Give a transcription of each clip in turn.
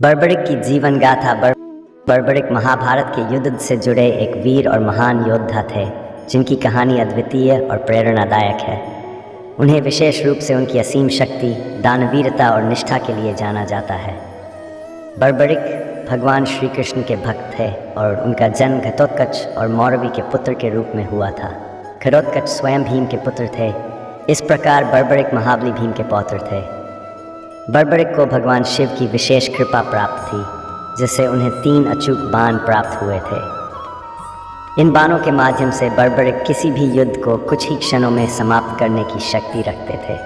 बर्बरिक की जीवन गाथा। बर्बरिक महाभारत के युद्ध से जुड़े एक वीर और महान योद्धा थे, जिनकी कहानी अद्वितीय और प्रेरणादायक है। उन्हें विशेष रूप से उनकी असीम शक्ति, दानवीरता और निष्ठा के लिए जाना जाता है। बर्बरिक भगवान श्री कृष्ण के भक्त थे और उनका जन्म घटोत्कच और मौरवी के पुत्र के रूप में हुआ था। घटोत्कच स्वयं भीम के पुत्र थे। इस प्रकार बर्बरिक महाबली भीम के पौत्र थे। बर्बरिक को भगवान शिव की विशेष कृपा प्राप्त थी, जिससे उन्हें 3 अचूक बाण प्राप्त हुए थे। इन बाणों के माध्यम से बर्बरिक किसी भी युद्ध को कुछ ही क्षणों में समाप्त करने की शक्ति रखते थे।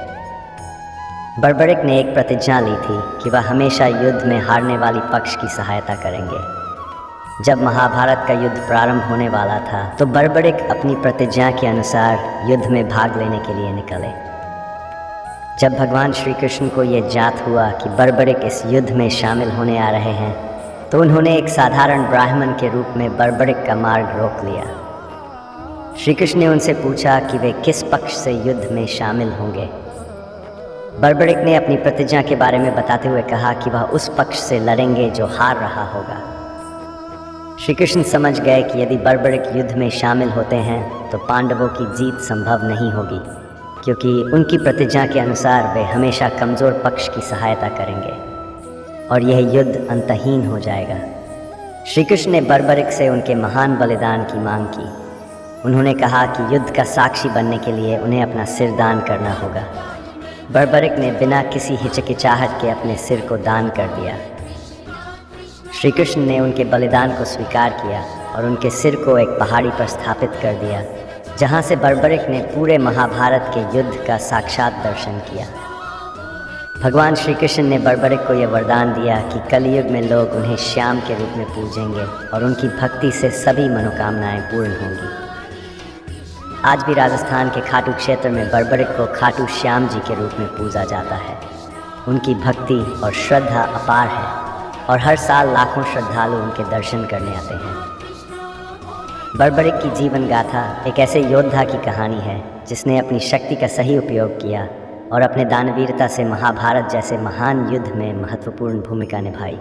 बर्बरिक ने एक प्रतिज्ञा ली थी कि वह हमेशा युद्ध में हारने वाली पक्ष की सहायता करेंगे। जब महाभारत का युद्ध प्रारंभ होने वाला था, तो बर्बरिक अपनी प्रतिज्ञा के अनुसार युद्ध में भाग लेने के लिए निकले। जब भगवान श्री कृष्ण को यह ज्ञात हुआ कि बर्बरिक इस युद्ध में शामिल होने आ रहे हैं, तो उन्होंने एक साधारण ब्राह्मण के रूप में बर्बरिक का मार्ग रोक लिया। श्री कृष्ण ने उनसे पूछा कि वे किस पक्ष से युद्ध में शामिल होंगे। बर्बरिक ने अपनी प्रतिज्ञा के बारे में बताते हुए कहा कि वह उस पक्ष से लड़ेंगे जो हार रहा होगा। श्री कृष्ण समझ गए कि यदि बर्बरिक युद्ध में शामिल होते हैं तो पांडवों की जीत संभव नहीं होगी, क्योंकि उनकी प्रतिज्ञा के अनुसार वे हमेशा कमज़ोर पक्ष की सहायता करेंगे और यह युद्ध अंतहीन हो जाएगा। श्री कृष्ण ने बर्बरिक से उनके महान बलिदान की मांग की। उन्होंने कहा कि युद्ध का साक्षी बनने के लिए उन्हें अपना सिर दान करना होगा। बर्बरिक ने बिना किसी हिचकिचाहट के अपने सिर को दान कर दिया। श्री कृष्ण ने उनके बलिदान को स्वीकार किया और उनके सिर को एक पहाड़ी पर स्थापित कर दिया, जहाँ से बर्बरिक ने पूरे महाभारत के युद्ध का साक्षात दर्शन किया। भगवान श्री कृष्ण ने बर्बरिक को यह वरदान दिया कि कलयुग में लोग उन्हें श्याम के रूप में पूजेंगे और उनकी भक्ति से सभी मनोकामनाएं पूर्ण होंगी। आज भी राजस्थान के खाटू क्षेत्र में बर्बरिक को खाटू श्याम जी के रूप में पूजा जाता है। उनकी भक्ति और श्रद्धा अपार है और हर साल लाखों श्रद्धालु उनके दर्शन करने आते हैं। बर्बरिक की जीवन गाथा एक ऐसे योद्धा की कहानी है जिसने अपनी शक्ति का सही उपयोग किया और अपने दानवीरता से महाभारत जैसे महान युद्ध में महत्वपूर्ण भूमिका निभाई।